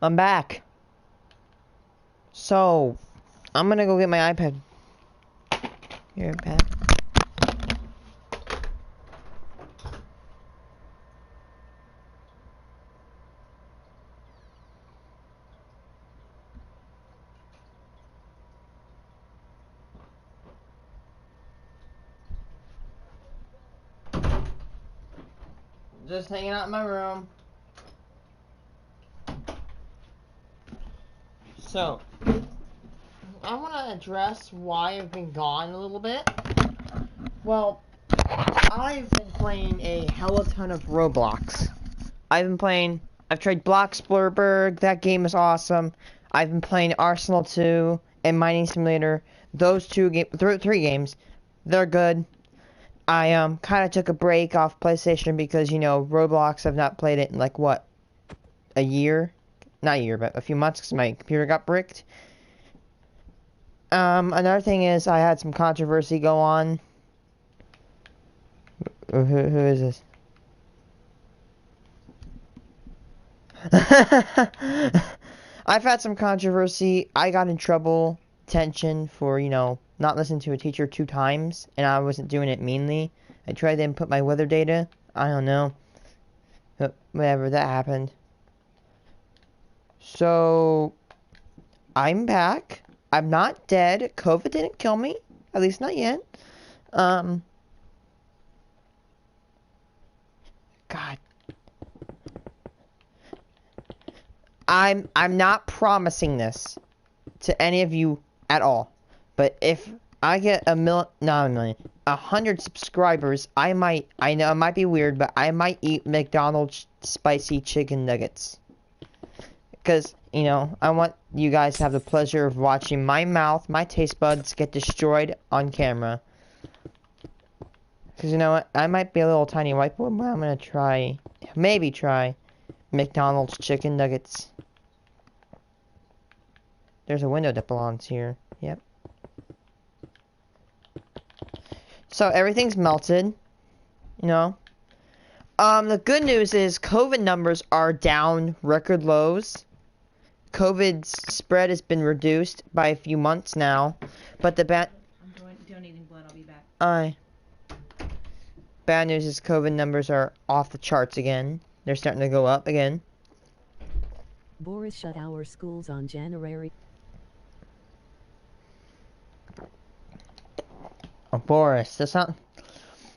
I'm back. So, I'm gonna go get my iPad. Here, back. Just hanging out in my room. So, I want to address why I've been gone a little bit. Well, I've been playing a hella ton of Roblox. I've tried Bloxburg, that game is awesome. I've been playing Arsenal 2 and Mining Simulator. Those three games, they're good. I kind of took a break off PlayStation because, you know, Roblox, I've not played it in like, what, a year? Not a year, but a few months because my computer got bricked. Another thing is I had some controversy go on. Who is this? I've had some controversy. I got in trouble, detention for, you know, not listening to a teacher 2 times, and I wasn't doing it meanly. I tried to input my weather data. I don't know. Whatever, that happened. So, I'm back. I'm not dead. COVID didn't kill me. At least not yet. God. I'm not promising this to any of you at all. But if I get not a million, 100 subscribers, I know it might be weird, but I might eat McDonald's spicy chicken nuggets. Because, you know, I want you guys to have the pleasure of watching my mouth, my taste buds get destroyed on camera. Because, you know what, I might be a little tiny white boy, but I'm gonna try, maybe try, McDonald's chicken nuggets. There's a window that belongs here. Yep. So everything's melted. You know. The good news is COVID numbers are down record lows. COVID's spread has been reduced by a few months now. But the I'm donating blood, I'll be back. Bad news is COVID numbers are off the charts again. They're starting to go up again. Boris shut our schools on January. Oh, Boris. That's not...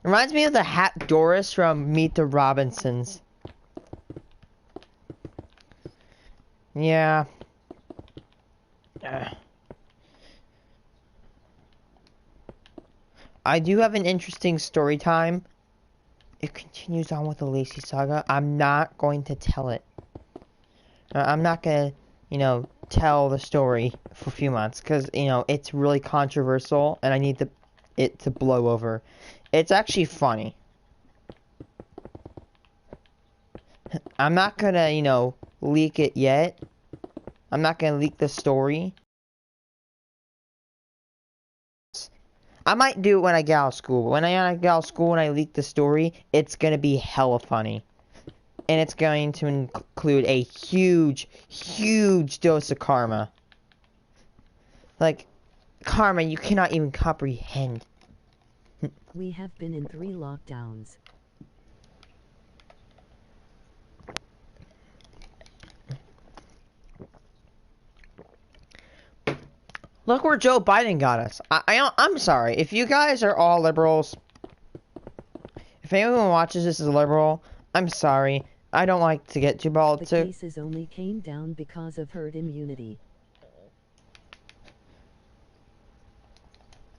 Reminds me of the hat Doris from Meet the Robinsons. Yeah. I do have an interesting story time. It continues on with the Lacey saga. I'm not going to tell it. I'm not gonna, you know, tell the story for a few months because, you know, it's really controversial and I need it to blow over. It's actually funny. I'm not gonna, you know, leak it yet. I'm not gonna leak the story. I might do it when I get out of school. When I get out of school and I leak the story, it's gonna be hella funny. And it's going to include a huge, huge dose of karma. Like, karma you cannot even comprehend. We have been in 3 lockdowns. Look where Joe Biden got us. I'm sorry. If you guys are all liberals, if anyone watches this as a liberal, I'm sorry. I don't like to get too political. The cases only came down because of herd immunity.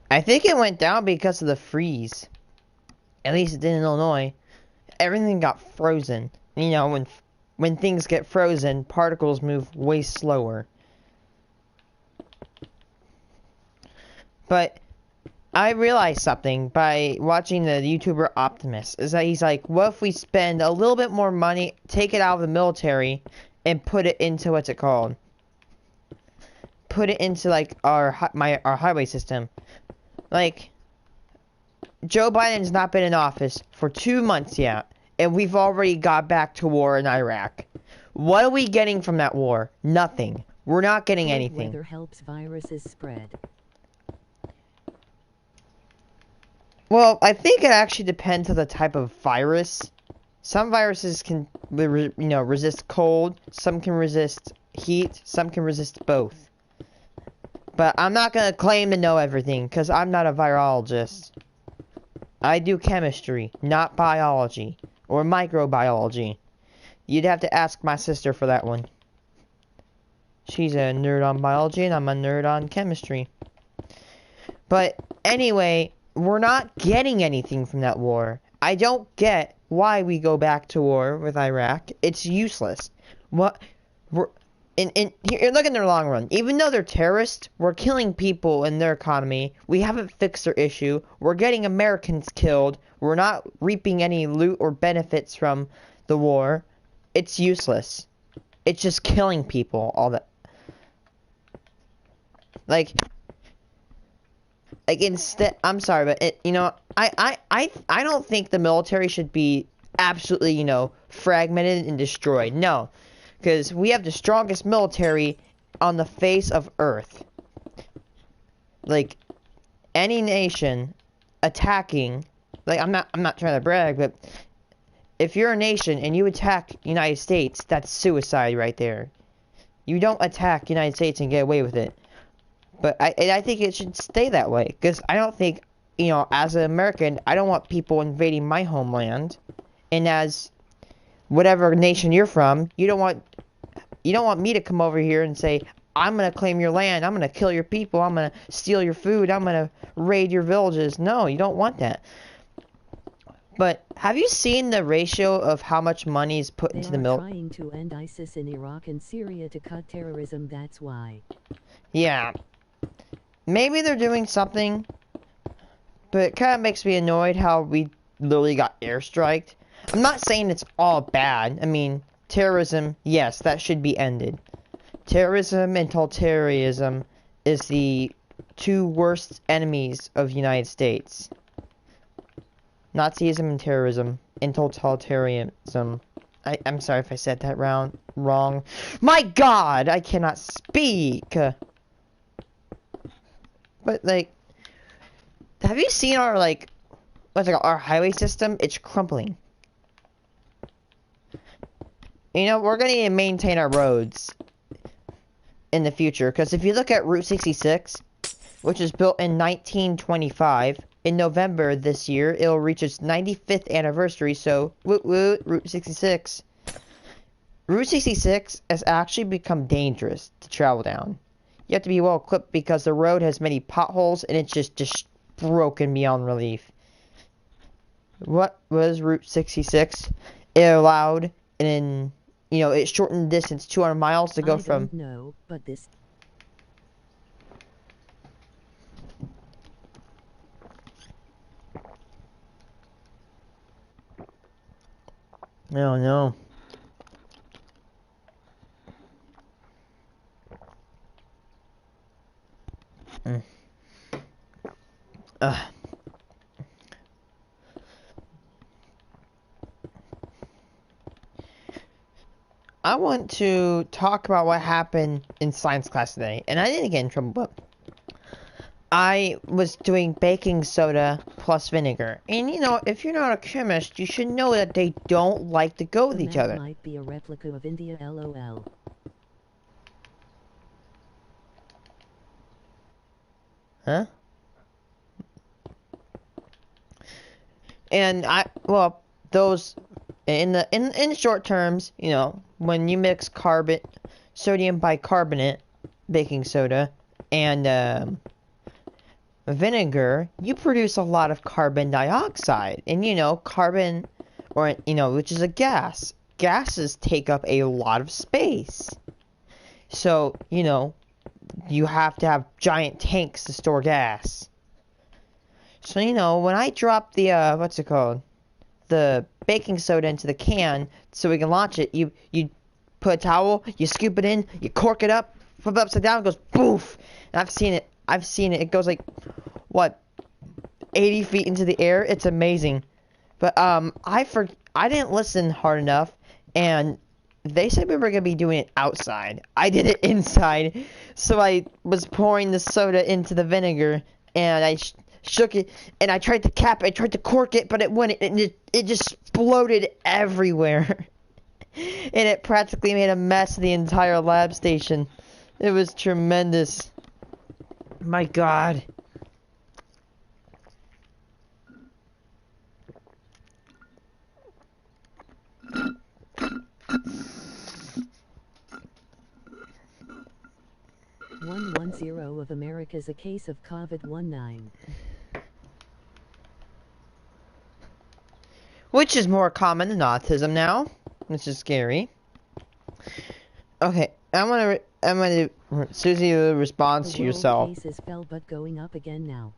I think it went down because of the freeze. At least it did in Illinois. Everything got frozen. You know, when things get frozen, particles move way slower. But I realized something by watching the YouTuber Optimus, is that he's like, what if we spend a little bit more money, take it out of the military, and put it into, what's it called? Put it into, like, our highway system. Like, Joe Biden's not been in office for 2 months yet, and we've already got back to war in Iraq. What are we getting from that war? Nothing. We're not getting anything. Weather helps viruses spread. Well, I think it actually depends on the type of virus. Some viruses can, resist cold. Some can resist heat. Some can resist both. But I'm not gonna claim to know everything, because I'm not a virologist. I do chemistry, not biology. Or microbiology. You'd have to ask my sister for that one. She's a nerd on biology, and I'm a nerd on chemistry. But anyway, we're not getting anything from that war. I don't get why we go back to war with Iraq. It's useless. What we're here, look in the long run. Even though they're terrorists, we're killing people in their economy. We haven't fixed their issue. We're getting Americans killed. We're not reaping any loot or benefits from the war. It's useless. It's just killing people. All that. Like instead, I'm sorry, but I don't think the military should be absolutely, fragmented and destroyed. No. Because we have the strongest military on the face of Earth. Like, any nation attacking, like, I'm not trying to brag, but if you're a nation and you attack United States, that's suicide right there. You don't attack United States and get away with it. But I think it should stay that way. Because I don't think, as an American, I don't want people invading my homeland. And as whatever nation you're from, you don't want me to come over here and say, I'm gonna claim your land, I'm gonna kill your people, I'm gonna steal your food, I'm gonna raid your villages. No, you don't want that. But have you seen the ratio of how much money is put into the military? Trying to end ISIS in Iraq and Syria to cut terrorism, that's why. Yeah. Maybe they're doing something, but it kind of makes me annoyed how we literally got airstriked. I'm not saying it's all bad. I mean, terrorism, yes, that should be ended. Terrorism and totalitarianism is the two worst enemies of the United States. Nazism and terrorism and totalitarianism. I'm sorry if I said that wrong. My God, I cannot speak. But like, have you seen our our highway system? It's crumbling. We're going to maintain our roads in the future. Because if you look at Route 66, which was built in 1925, in November this year, it'll reach its 95th anniversary. So, woot woot, Route 66. Route 66 has actually become dangerous to travel down. You have to be well equipped because the road has many potholes and it's just broken beyond relief. What was Route 66? It allowed it shortened the distance 200 miles to go from... I don't know, but this... Oh no. I want to talk about what happened in science class today, and I didn't get in trouble, but I was doing baking soda plus vinegar. And if you're not a chemist, you should know that they don't like to go with each other. Might be a replica of India, LOL. Huh? And those in the short terms, when you mix sodium bicarbonate, baking soda, and vinegar, you produce a lot of carbon dioxide. And carbon, which is a gas. Gases take up a lot of space. So, you have to have giant tanks to store gas. So, when I drop the, the baking soda into the can so we can launch it, you put a towel, you scoop it in, you cork it up, flip it upside down, it goes poof. And I've seen it. It goes 80 feet into the air. It's amazing. But I didn't listen hard enough, and they said we were gonna be doing it outside. I did it inside. So I was pouring the soda into the vinegar, and I shook it, and I tried to cap it, I tried to cork it, but it wouldn't, and it just exploded everywhere. And it practically made a mess of the entire lab station. It was tremendous. My God. $110 of America's a case of COVID-19. Which is more common than autism now, which is scary. Okay, I'm gonna Susie, respond to yourself. Cases fell but going up again now.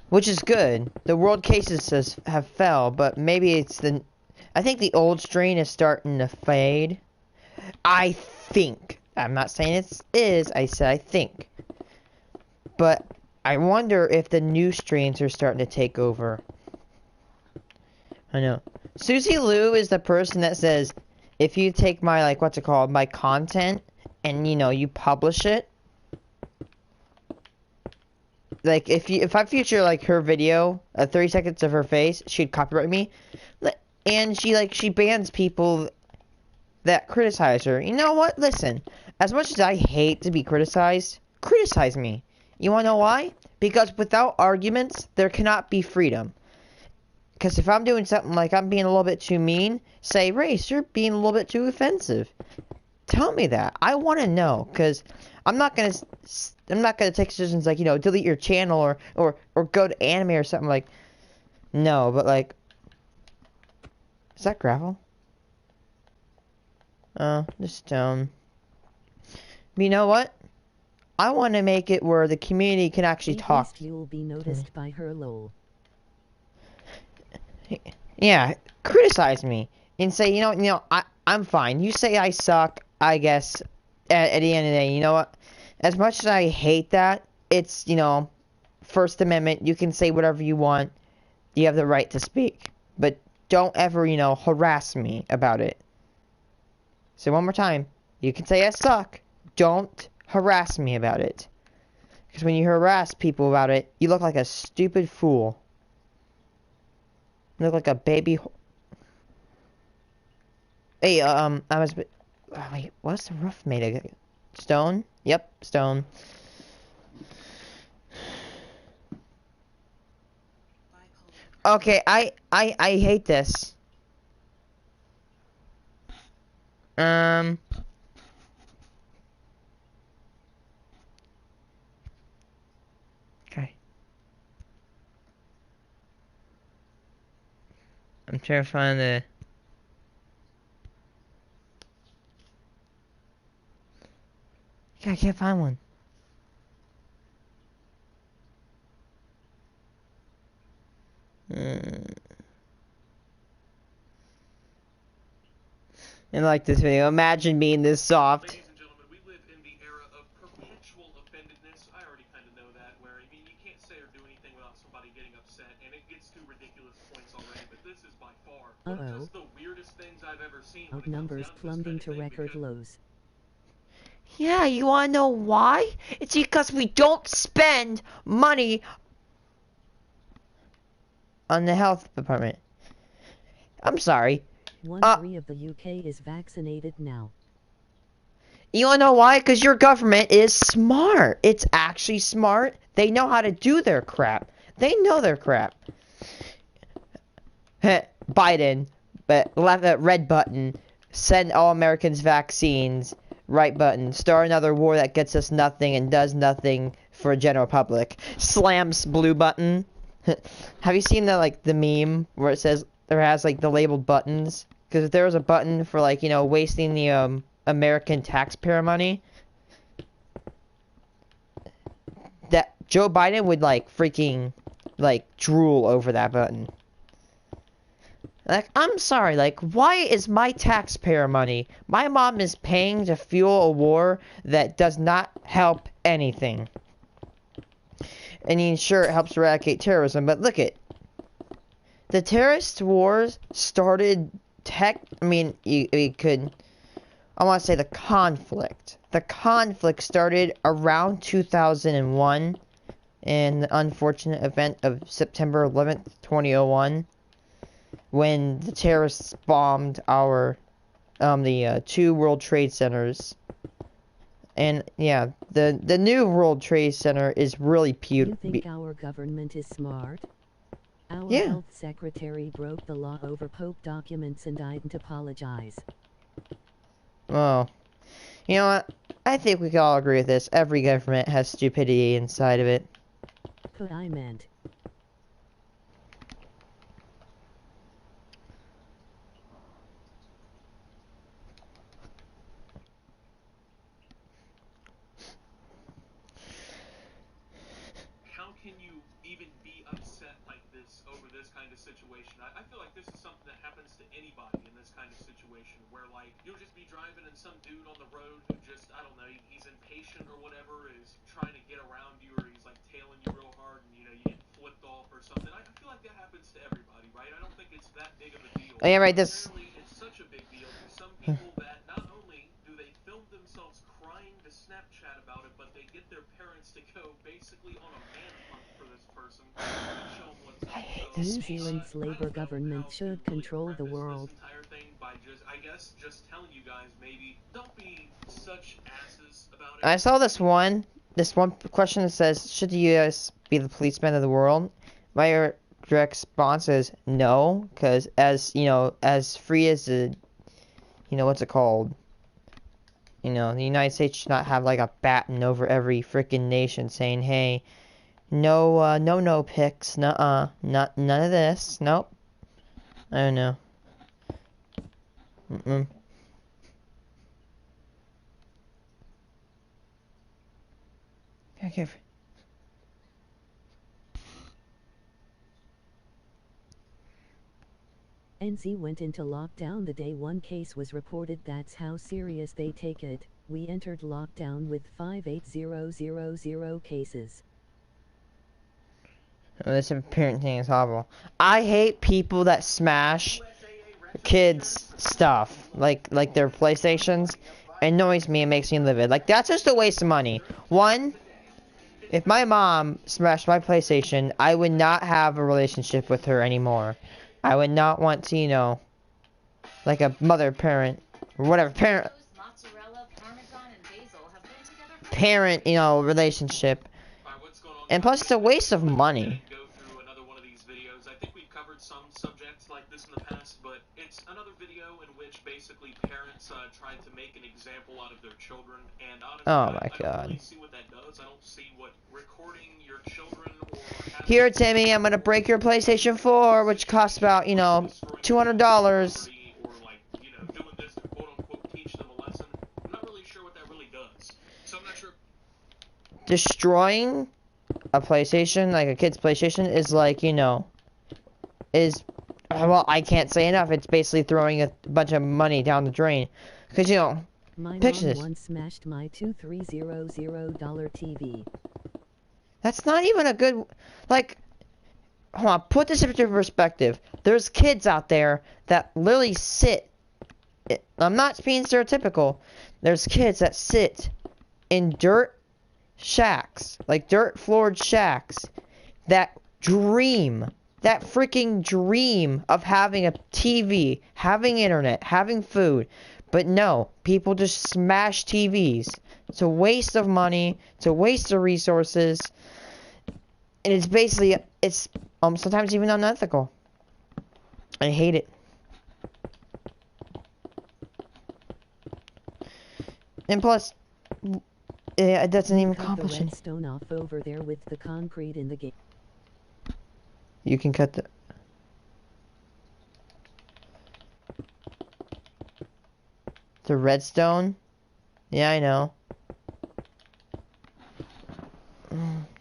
Which is good. The world cases have fell, but maybe it's I think the old strain is starting to fade. I think. I'm not saying it is. I said I think. But I wonder if the new strains are starting to take over. I know. Susie Lou is the person that says, if you take my, like, what's it called, my content, and, you know, you publish it. Like, if I feature, like, her video, 30 seconds of her face, she'd copyright me. And she bans people that criticize her. You know what? Listen, as much as I hate to be criticized, criticize me. You wanna know why? Because without arguments, there cannot be freedom. Because if I'm doing something like I'm being a little bit too mean, say, Rayce, you're being a little bit too offensive. Tell me that. I want to know, because I'm not gonna take decisions like, you know, delete your channel or go to anime or something like. No, but like, is that gravel? Oh, just stone. But you know what? I want to make it where the community can actually talk. At least you'll be noticed by her, lol. Yeah, criticize me and say, you know, I'm fine. You say I suck, I guess. At the end of the day, you know what? As much as I hate that, it's, you know, First Amendment. You can say whatever you want. You have the right to speak, but don't ever, you know, harass me about it. Say one more time. You can say I suck. Don't harass me about it. Because when you harass people about it, you look like a stupid fool. You look like a baby. Hey, wait, what's the roof made of? Stone? Yep, stone. Okay, I hate this. Okay. I'm trying to find the. Yeah, I can't find one. And like this video, imagine being this soft. Ladies and gentlemen, we live in the era of perpetual offendedness. I already kind of know that, where, I mean, you can't say or do anything without somebody getting upset, and it gets to ridiculous points already, but this is by far one of just the weirdest things I've ever seen. Numbers plummeting to record lows. Yeah, you wanna know why? It's because we don't spend money on the health department. I'm sorry. 1/3 of the UK is vaccinated now. You wanna know why? Because your government is smart. It's actually smart. They know how to do their crap. They know their crap. Biden, but left that red button. Send all Americans vaccines. Right button. Start another war that gets us nothing and does nothing for the general public. Slams blue button. Have you seen the meme where it says there has like the labeled buttons? Because if there was a button for like, you know, wasting the American taxpayer money, that Joe Biden would like freaking like drool over that button. Like, I'm sorry, like, why is my taxpayer money, my mom is paying to fuel a war that does not help anything? And sure, it helps eradicate terrorism, but look it. The terrorist wars started I mean, you could. I want to say the conflict. The conflict started around 2001, in the unfortunate event of September 11th, 2001, when the terrorists bombed the 2 World Trade Centers. And yeah, the new World Trade Center is really You think our government is smart? Our health secretary broke the law over Pope documents and didn't apologize. Well, you know what? I think we can all agree with this. Every government has stupidity inside of it. What I meant. How can you even be upset like this over this kind of situation? I feel like this is something that happens to anybody in this kind of situation, where like you'll just be driving and some dude on the road who just, I don't know, he's impatient or whatever, is trying to get around you, or he's like tailing you real hard and you know you get flipped off or something. I feel like that happens to everybody, right? I don't think it's that big of a deal. Oh yeah, right. Apparently it's such a big deal to some people that not only do they film themselves crying to Snapchat about it, but they get their parents to go basically on a manhunt for this person and show them what's up. New Zealand's Labour government should control the world. This entire thing by just telling you guys, maybe don't be such asses about it. I saw this one question that says, should the U.S. be the policeman of the world? My direct response is no, because as free as the, what's it called? The United States should not have like a baton over every freaking nation saying, hey, no pics, none of this, nope. I don't know. Okay. NZ went into lockdown the day one case was reported. That's how serious they take it. We entered lockdown with 58000 cases. Oh, this parenting is horrible. I hate people that smash kids' stuff, like their PlayStations. It annoys me and makes me livid. Like, that's just a waste of money. One, if my mom smashed my PlayStation, I would not have a relationship with her anymore. I would not want to, like a mother parent or whatever parent, relationship. And plus, it's a waste of money. Go through another one of these videos. I think we've covered some subjects like this in the past, but it's another video in which basically parents tried to make an example out of their children, and honestly, Oh my I God. don't really see what that does. I don't see what recording your children or Here, Timmy, I'm gonna break your PlayStation 4, which costs about, $200. or like, doing this to quote unquote teach them a lesson. I'm not really sure what that really does. So I'm not sure. Destroying a PlayStation, like a kid's PlayStation, is like, well, I can't say enough. It's basically throwing a bunch of money down the drain. Because, My picture mom this. once smashed my $2300 TV. That's not even a good, like, hold on, put this into perspective. There's kids out there that literally sit, I'm not being stereotypical, there's kids that sit in dirt shacks, like dirt floored shacks, that freaking dream of having a TV, having internet, having food. But no, people just smash TVs. It's a waste of money, it's a waste of resources, and it's basically, sometimes even unethical. I hate it. And plus, it doesn't even accomplish anything. anything. Cut the redstone off over there with the concrete in the game. You can cut the redstone? Yeah, I know.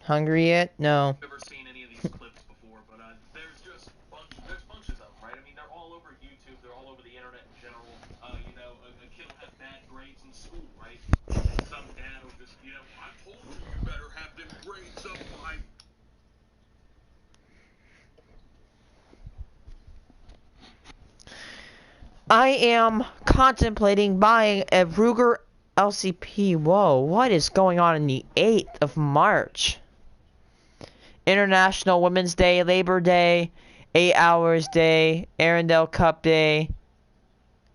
Hungry yet? No. Never seen any of these clips before, but there's bunches of them, right? I mean, they're all over YouTube, they're all over the internet in general. A kid will have bad grades in school, right? And some dad will just, I told you better have them grades up by. I am contemplating buying a Ruger LCP. Whoa, what is going on in the 8th of March? International Women's Day, Labor Day, 8 Hours Day, Arundel Cup Day,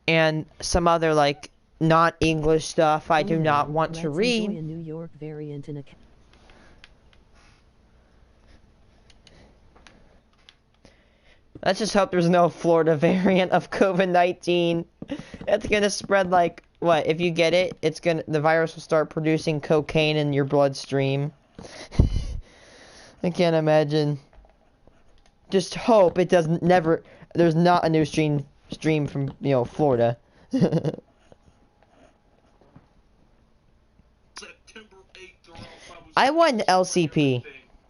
and some other, like, not English stuff I do not want to read. Enjoy a New York variant in a Let's just hope there's no Florida variant of COVID-19. It's gonna spread like, what, if you get it, the virus will start producing cocaine in your bloodstream. I can't imagine. Just hope it doesn't there's not a new stream from, Florida. I want an LCP.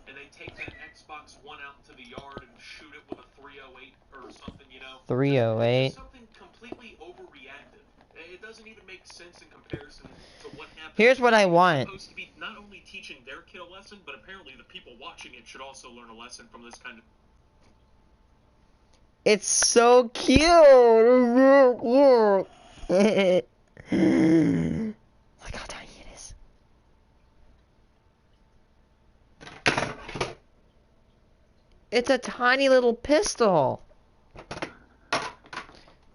And they take that Xbox One out into the yard and shoot it with a 308 or something, 308. Something completely overreactive. It doesn't even make sense in comparison to what happened. Here's what I want. It's supposed to be not only teaching their kid a lesson, but apparently the people watching it should also learn a lesson from this kind of... It's so cute! Look how tiny it is. It's a tiny little pistol.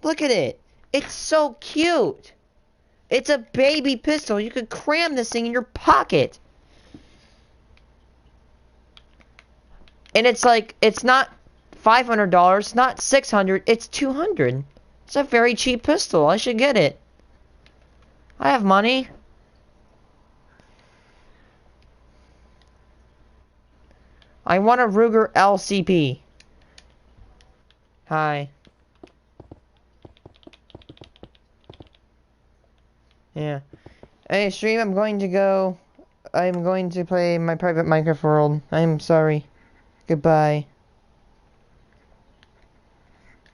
Look at it. It's so cute. It's a baby pistol. You could cram this thing in your pocket. And it's like, it's not $500, it's not $600, it's $200. It's a very cheap pistol. I should get it. I have money. I want a Ruger LCP. Hi. Yeah. Hey, stream, I'm going to play my private Minecraft world. I'm sorry. Goodbye.